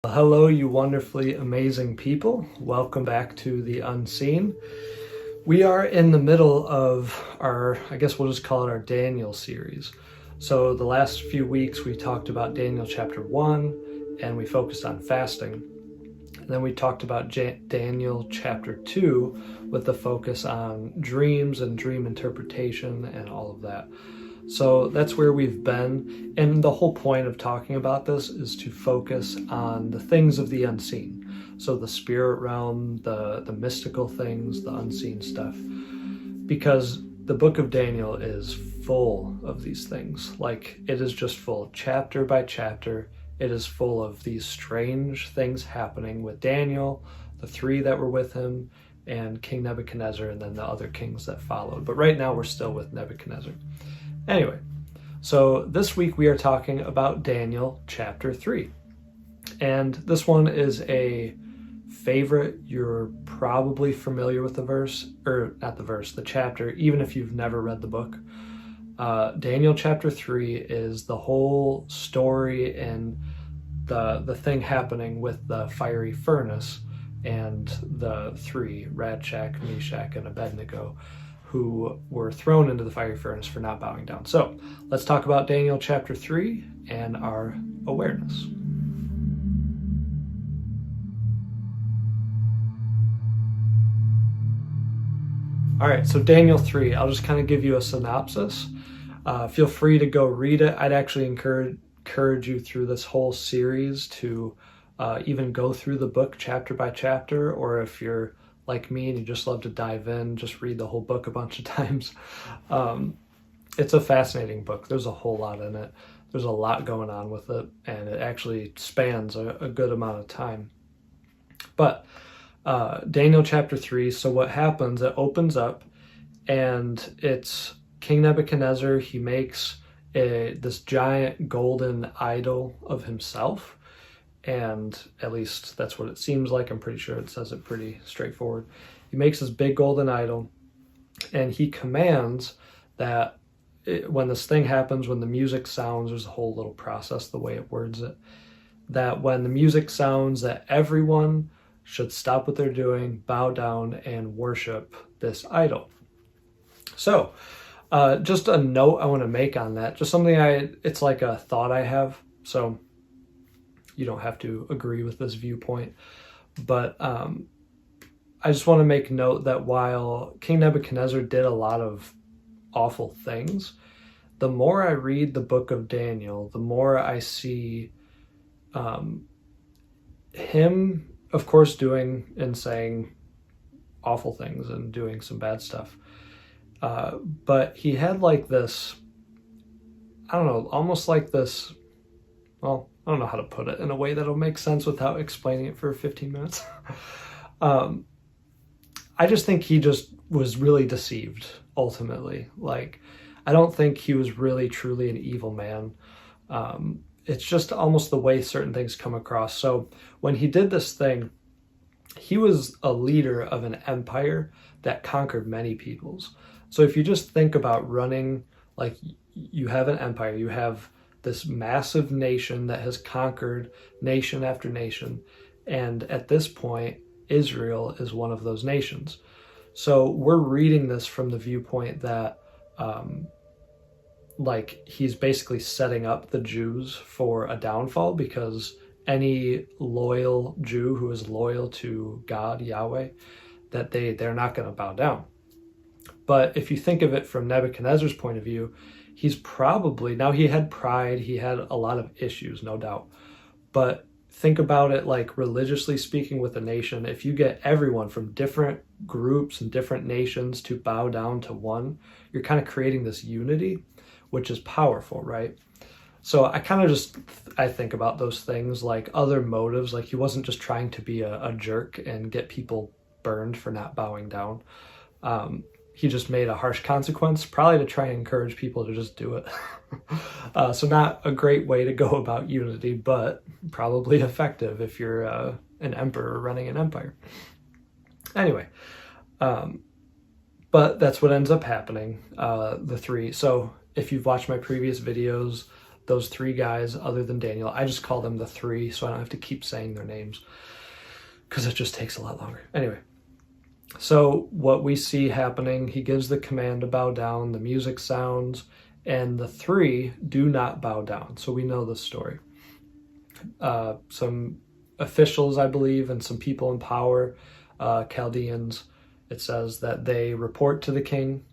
Hello, you wonderfully amazing people. Welcome back to The Unseen. We are in the middle of our, I guess we'll just call it our Daniel series. So the last few weeks we talked about Daniel chapter 1 and we focused on fasting. And then we talked about Daniel chapter 2 with the focus on dreams and dream interpretation and all of that. So that's where we've been, and the whole point of talking about this is to focus on the things of the unseen. So the spirit realm, the mystical things, the unseen stuff. Because the book of Daniel is full of these things. Like, it is just full, chapter by chapter. It is full of these strange things happening with Daniel, the three that were with him, and King Nebuchadnezzar, and then the other kings that followed. But right now we're still with Nebuchadnezzar. Anyway, so this week we are talking about Daniel chapter 3. And this one is a favorite. You're probably familiar with the verse, or not the verse, the chapter, even if you've never read the book. Daniel chapter 3 is the whole story and the thing happening with the fiery furnace and the three, Shadrach, Meshach, and Abednego, who were thrown into the fiery furnace for not bowing down. So let's talk about Daniel chapter 3 and our awareness. All right, so Daniel 3, I'll just kind of give you a synopsis. Feel free to go read it. I'd actually encourage you through this whole series to even go through the book chapter by chapter, or if you're like me and you just love to dive in, just read the whole book a bunch of times. It's a fascinating book. There's a whole lot in it. There's a lot going on with it, and it actually spans a good amount of time. But Daniel chapter 3, so what happens, it opens up, and it's King Nebuchadnezzar. He makes this giant golden idol of himself. And at least that's what it seems like. I'm pretty sure it says it pretty straightforward. He makes this big golden idol, and he commands that when this thing happens, when the music sounds, there's a whole little process, the way it words it, that when the music sounds, that everyone should stop what they're doing, bow down, and worship this idol. So just a note I want to make on that, just something it's like a thought I have. So you don't have to agree with this viewpoint, but I just want to make note that while King Nebuchadnezzar did a lot of awful things, the more I read the book of Daniel, the more I see him, of course, doing and saying awful things and doing some bad stuff. But he had like this, I don't know, almost like this, well, I don't know how to put it in a way that'll make sense without explaining it for 15 minutes. I just think he just was really deceived, ultimately. Like, I don't think he was really, truly an evil man. It's just almost the way certain things come across. So when he did this thing, he was a leader of an empire that conquered many peoples. So if you just think about running, like, you have an empire, you have this massive nation that has conquered nation after nation. And at this point, Israel is one of those nations. So we're reading this from the viewpoint that like he's basically setting up the Jews for a downfall, because any loyal Jew who is loyal to God, Yahweh, that they're not going to bow down. But if you think of it from Nebuchadnezzar's point of view, he's probably, now he had pride, he had a lot of issues, no doubt. But think about it like religiously speaking with a nation. If you get everyone from different groups and different nations to bow down to one, you're kind of creating this unity, which is powerful, right? So I kind of I think about those things like other motives. Like, he wasn't just trying to be a jerk and get people burned for not bowing down. He just made a harsh consequence, probably to try and encourage people to just do it. So not a great way to go about unity, but probably effective if you're an emperor running an empire. Anyway, but that's what ends up happening, the three. So if you've watched my previous videos, those three guys other than Daniel. I just call them the three so I don't have to keep saying their names because it just takes a lot longer. Anyway, so what we see happening, he gives the command to bow down, the music sounds, and the three do not bow down. So we know this story. Some officials, I believe, and some people in power, Chaldeans, it says that they report to the king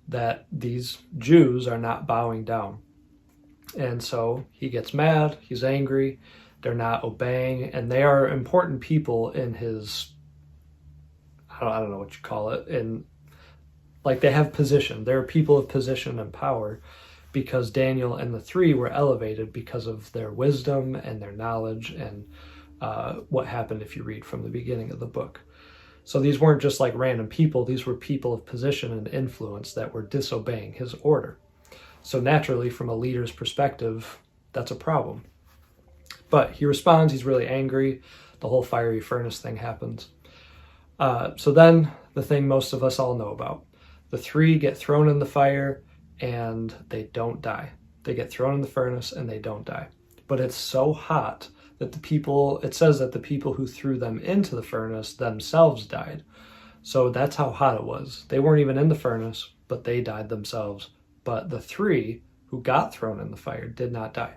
that these Jews are not bowing down. And so he gets mad, he's angry, they're not obeying, and they are important people in his, I don't know what you call it, in, like, they have position. They're people of position and power because Daniel and the three were elevated because of their wisdom and their knowledge and what happened if you read from the beginning of the book. So these weren't just like random people, these were people of position and influence that were disobeying his order. So naturally, from a leader's perspective, that's a problem. But he responds, he's really angry, the whole fiery furnace thing happens. So then, the thing most of us all know about. The three get thrown in the fire and they don't die. They get thrown in the furnace and they don't die. But it's so hot that it says that the people who threw them into the furnace themselves died. So that's how hot it was. They weren't even in the furnace, but they died themselves. But the three who got thrown in the fire did not die.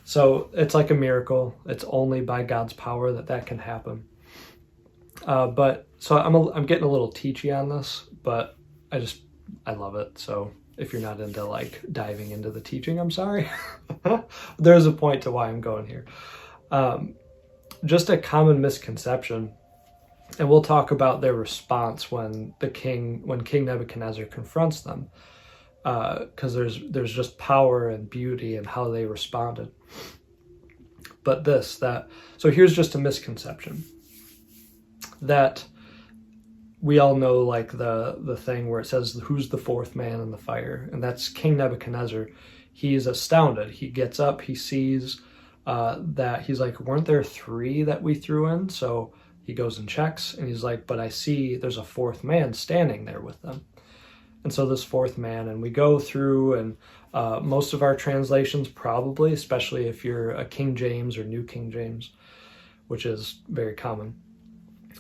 So it's like a miracle. It's only by God's power that can happen. But so I'm getting a little teachy on this, but I love it. So if you're not into like diving into the teaching, I'm sorry. There's a point to why I'm going here. Just a common misconception, and we'll talk about their response when King Nebuchadnezzar confronts them, because there's just power and beauty in how they responded. But so here's just a misconception that we all know, like the thing where it says who's the fourth man in the fire, and that's King Nebuchadnezzar. He's astounded. He gets up, he sees that, he's like, weren't there three that we threw in? So he goes and checks, and he's like, but I see there's a fourth man standing there with them. And so this fourth man, and we go through, and most of our translations probably, especially if you're a King James or New King James, which is very common,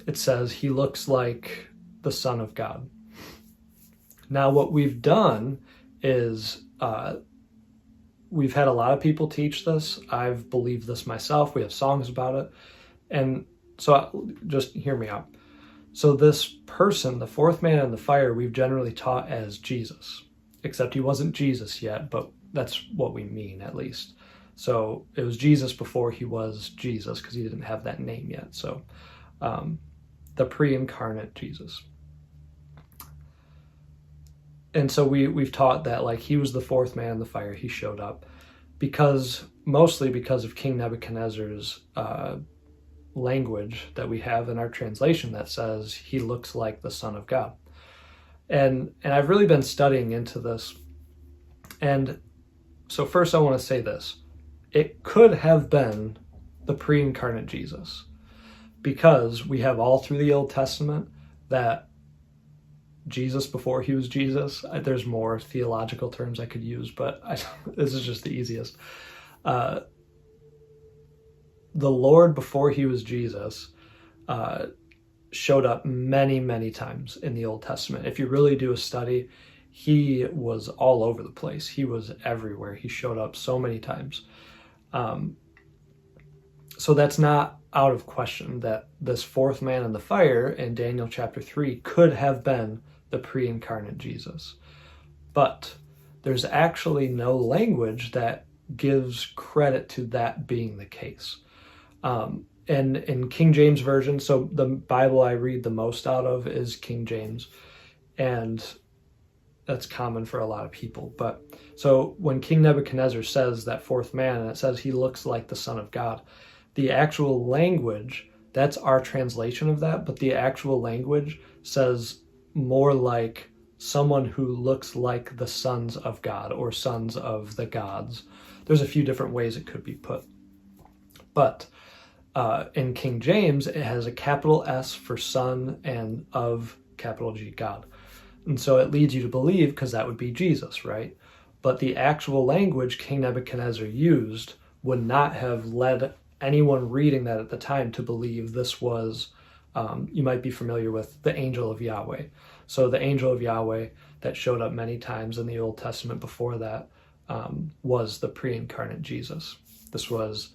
it says he looks like the Son of God. Now what we've done is we've had a lot of people teach this. I've believed this myself. We have songs about it. And so just hear me out. So this person, the fourth man in the fire, we've generally taught as Jesus, except he wasn't Jesus yet, but that's what we mean, at least. So it was Jesus before he was Jesus, because he didn't have that name yet. So the pre-incarnate Jesus. And so we've taught that, like, he was the fourth man in the fire. He showed up mostly because of King Nebuchadnezzar's language that we have in our translation that says he looks like the Son of God. And I've really been studying into this. And so first I want to say this. It could have been the pre-incarnate Jesus, because we have all through the Old Testament that Jesus before he was Jesus. There's more theological terms I could use, but this is just the easiest. The Lord before he was Jesus showed up many, many times in the Old Testament. If you really do a study, he was all over the place. He was everywhere. He showed up so many times. So that's not out of question that this fourth man in the fire in Daniel chapter 3 could have been the pre-incarnate Jesus. But there's actually no language that gives credit to that being the case. And in King James Version, so the Bible I read the most out of is King James, and that's common for a lot of people. But so when King Nebuchadnezzar says that fourth man, and it says he looks like the Son of God, the actual language, that's our translation of that, but the actual language says more like someone who looks like the sons of God or sons of the gods. There's a few different ways it could be put. But in King James, it has a capital S for son and of capital G, God. And so it leads you to believe, because that would be Jesus, right? but the actual language King Nebuchadnezzar used would not have led anyone reading that at the time to believe this was, you might be familiar with the Angel of Yahweh. So the Angel of Yahweh that showed up many times in the Old Testament before that was the pre-incarnate Jesus. This was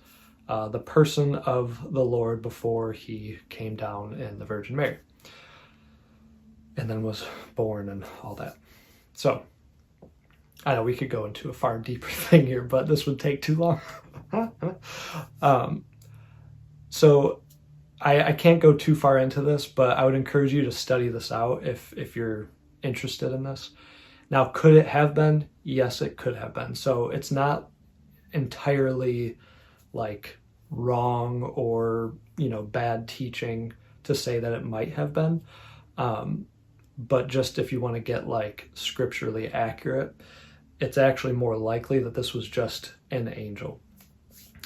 the person of the Lord before he came down in the Virgin Mary and then was born and all that. So I know we could go into a far deeper thing here, but this would take too long. So I can't go too far into this, but I would encourage you to study this out if you're interested in this. Now, could it have been? Yes, it could have been. So it's not entirely like wrong or, bad teaching to say that it might have been. But just if you want to get like scripturally accurate, it's actually more likely that this was just an angel.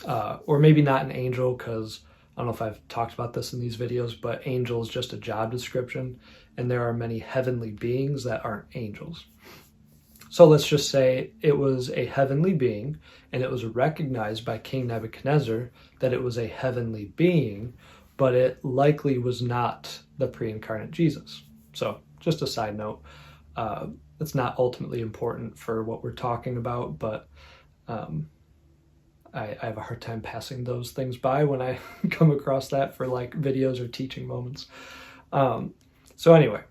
Or maybe not an angel, because I don't know if I've talked about this in these videos, but angel is just a job description, and there are many heavenly beings that aren't angels. So let's just say it was a heavenly being, and it was recognized by King Nebuchadnezzar that it was a heavenly being, but it likely was not the pre-incarnate Jesus. So just a side note, it's not ultimately important for what we're talking about, but I have a hard time passing those things by when I come across that for like videos or teaching moments. So anyway,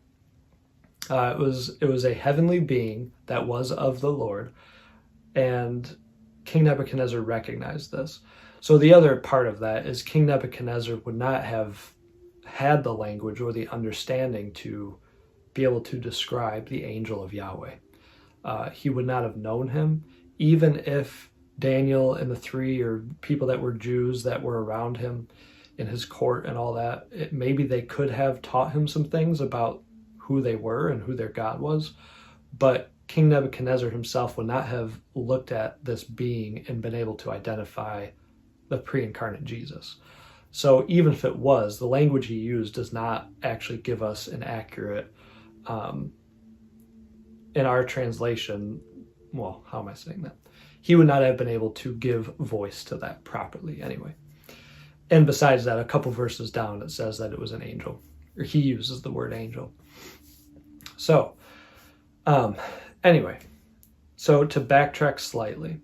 it was a heavenly being that was of the Lord, and King Nebuchadnezzar recognized this. So the other part of that is King Nebuchadnezzar would not have had the language or the understanding to be able to describe the Angel of Yahweh. He would not have known him, even if Daniel and the three or people that were Jews that were around him in his court and all that, maybe they could have taught him some things about who they were and who their God was, but King Nebuchadnezzar himself would not have looked at this being and been able to identify the pre-incarnate Jesus. So even if it was, the language he used does not actually give us an accurate, in our translation, well, how am I saying that? He would not have been able to give voice to that properly anyway. And besides that, a couple verses down, it says that it was an angel, or he uses the word angel. So, anyway, so to backtrack slightly,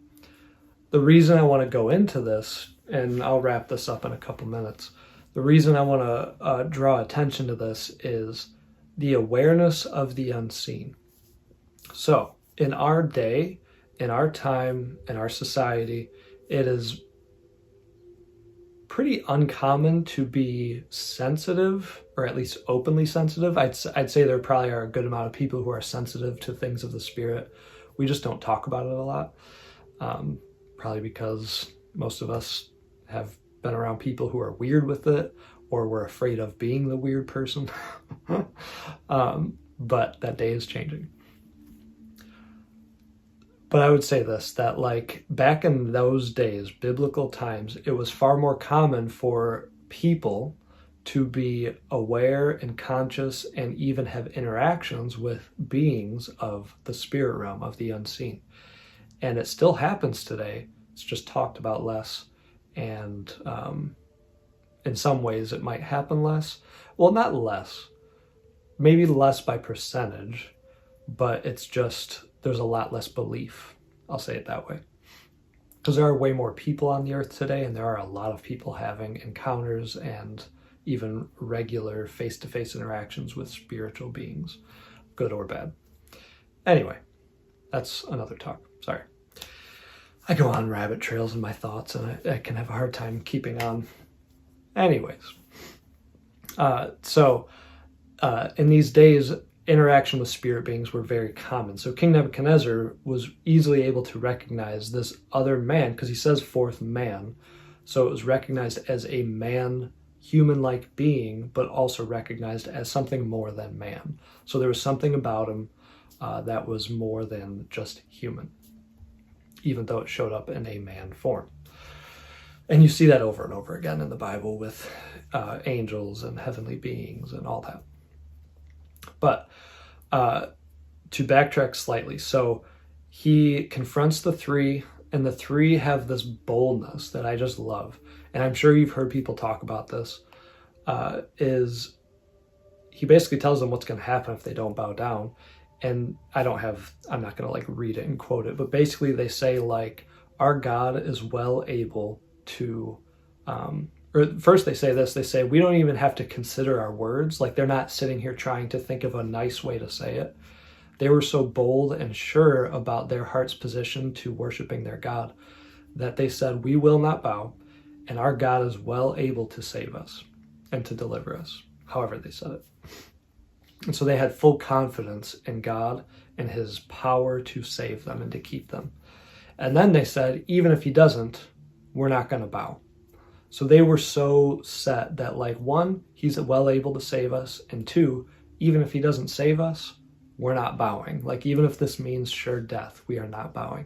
the reason I want to go into this, and I'll wrap this up in a couple minutes, the reason I want to draw attention to this is the awareness of the unseen. So, in our day, in our time, in our society, it is pretty uncommon to be sensitive, or at least openly sensitive. I'd say there probably are a good amount of people who are sensitive to things of the spirit. We just don't talk about it a lot, probably because most of us have been around people who are weird with it, or we're afraid of being the weird person. But that day is changing. But I would say this, that like back in those days, biblical times, it was far more common for people to be aware and conscious and even have interactions with beings of the spirit realm, of the unseen. And it still happens today. It's just talked about less. And in some ways it might happen less. Well, not less, maybe less by percentage, but it's just, there's a lot less belief. I'll say it that way. Because there are way more people on the earth today, and there are a lot of people having encounters and even regular face-to-face interactions with spiritual beings, good or bad. Anyway, that's another talk. Sorry. I go on rabbit trails in my thoughts, and I can have a hard time keeping on. Anyways, in these days, interaction with spirit beings were very common. So King Nebuchadnezzar was easily able to recognize this other man, because he says fourth man. So it was recognized as a man, human-like being, but also recognized as something more than man. So there was something about him that was more than just human, even though it showed up in a man form. And you see that over and over again in the Bible with angels and heavenly beings and all that. But to backtrack slightly, so he confronts the three, and the three have this boldness that I just love. And I'm sure you've heard people talk about this, is he basically tells them what's going to happen if they don't bow down. And I'm not going to like read it and quote it, but basically they say like, our God is well able to, or first they say, we don't even have to consider our words. Like they're not sitting here trying to think of a nice way to say it. They were so bold and sure about their heart's position to worshiping their God that they said, we will not bow, and our God is well able to save us and to deliver us, however they said it. And so they had full confidence in God and his power to save them and to keep them. And then they said, even if he doesn't, we're not going to bow. So they were so set that like, one, he's well able to save us, and two, even if he doesn't save us, we're not bowing. Like even if this means sure death, we are not bowing.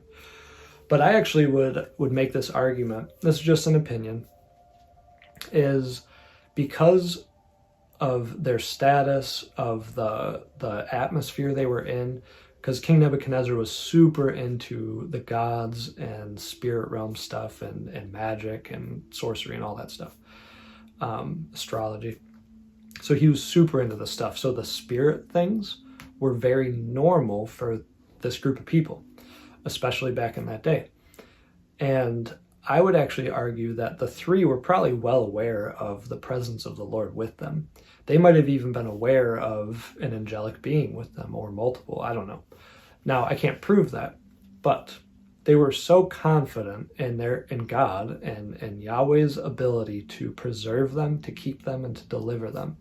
But I actually would make this argument, this is just an opinion, is because of their status, of the atmosphere they were in, because King Nebuchadnezzar was super into the gods and spirit realm stuff and magic and sorcery and all that stuff, astrology. So he was super into the stuff. So the spirit things were very normal for this group of people, especially back in that day. And I would actually argue that the three were probably well aware of the presence of the Lord with them. They might have even been aware of an angelic being with them, or multiple, I don't know. Now, I can't prove that, but they were so confident in God and Yahweh's ability to preserve them, to keep them, and to deliver them,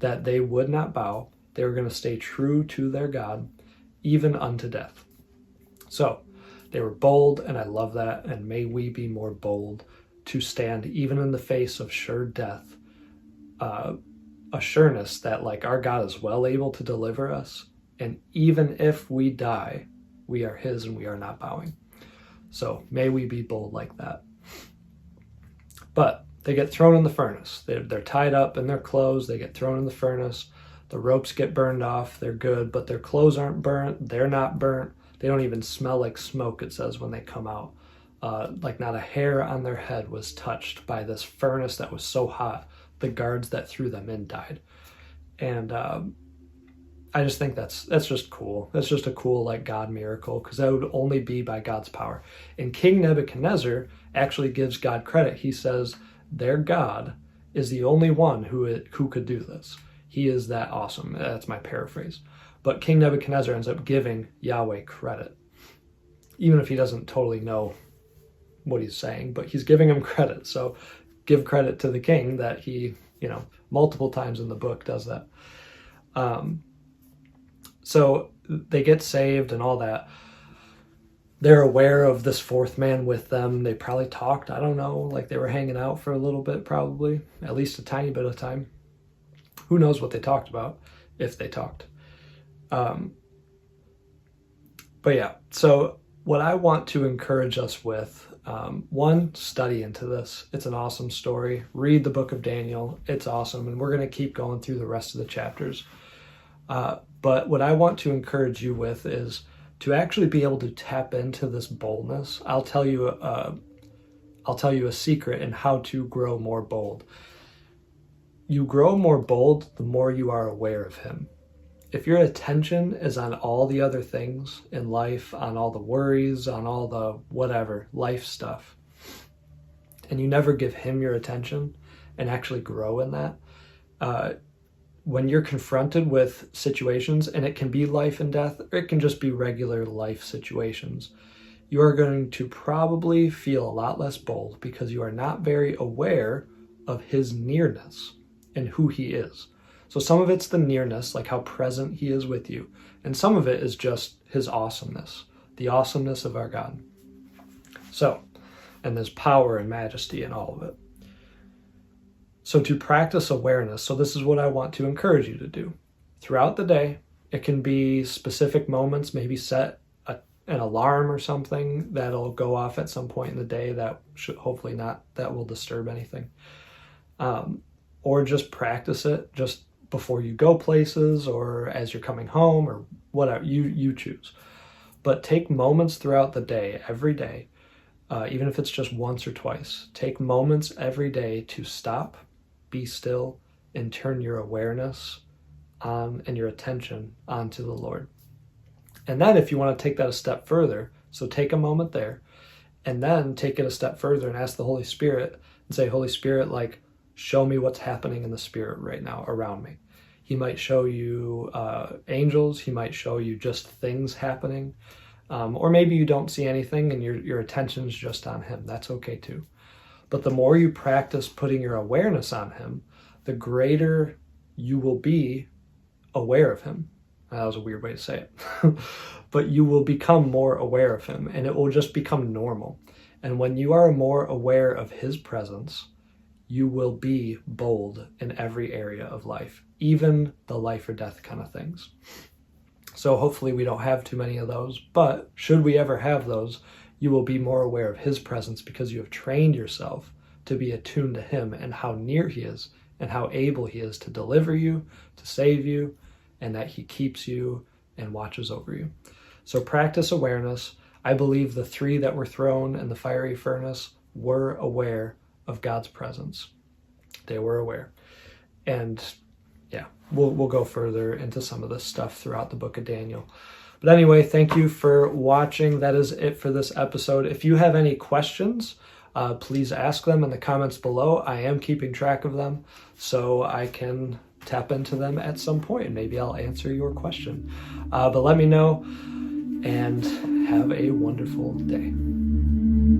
that they would not bow. They were going to stay true to their God, even unto death. So they were bold, and I love that, and may we be more bold to stand even in the face of sure death, a sureness that like our God is well able to deliver us, and even if we die, we are his and we are not bowing. So may we be bold like that. But they get thrown in the furnace. They're tied up in their clothes. They get thrown in the furnace. The ropes get burned off. They're good, but their clothes aren't burnt. They're not burnt. They don't even smell like smoke, it says, when they come out. Like not a hair on their head was touched by this furnace that was so hot. The guards that threw them in died. And I just think that's just cool. That's just a cool like God miracle, because that would only be by God's power. And King Nebuchadnezzar actually gives God credit. He says their God is the only one who could do this. He is that awesome. That's my paraphrase. But King Nebuchadnezzar ends up giving Yahweh credit, even if he doesn't totally know what he's saying, but he's giving him credit. So give credit to the king that he, multiple times in the book does that. So they get saved and all that. They're aware of this fourth man with them. They probably talked, I don't know, like they were hanging out for a little bit, probably, at least a tiny bit of time. Who knows what they talked about, if they talked. But yeah, so what I want to encourage us with, one, study into this. It's an awesome story. Read the book of Daniel. It's awesome. And we're going to keep going through the rest of the chapters. But what I want to encourage you with is to actually be able to tap into this boldness. I'll tell you a secret in how to grow more bold. You grow more bold the more you are aware of him. If your attention is on all the other things in life, on all the worries, on all the whatever, life stuff, and you never give him your attention and actually grow in that, when you're confronted with situations, and it can be life and death, or it can just be regular life situations, you are going to probably feel a lot less bold because you are not very aware of his nearness and who he is. So some of it's the nearness, like how present he is with you. And some of it is just his awesomeness, the awesomeness of our God. So, and there's power and majesty in all of it. So to practice awareness, so this is what I want to encourage you to do. Throughout the day, it can be specific moments, maybe set an alarm or something that'll go off at some point in the day that should hopefully not, that will disturb anything. Or just practice it just before you go places or as you're coming home or whatever, you choose. But take moments throughout the day, every day, even if it's just once or twice. Take moments every day to stop, be still, and turn your awareness on and your attention onto the Lord. And then if you want to take that a step further, so take a moment there, and then take it a step further and ask the Holy Spirit and say, Holy Spirit, like, show me what's happening in the spirit right now around me. He might show you angels. He might show you just things happening. Or maybe you don't see anything and your attention's just on him. That's okay too. But the more you practice putting your awareness on him, the greater you will be aware of him. That was a weird way to say it. But you will become more aware of him, and it will just become normal. And when you are more aware of his presence, you will be bold in every area of life, even the life or death kind of things. So hopefully we don't have too many of those, but should we ever have those, you will be more aware of his presence because you have trained yourself to be attuned to him and how near he is and how able he is to deliver you, to save you, and that he keeps you and watches over you. So practice awareness. I believe the 3 that were thrown in the fiery furnace were aware of God's presence. They were aware. And yeah, we'll go further into some of this stuff throughout the book of Daniel. But anyway, thank you for watching. That is it for this episode. If you have any questions, please ask them in the comments below. I am keeping track of them so I can tap into them at some point. Maybe I'll answer your question. But let me know, and have a wonderful day.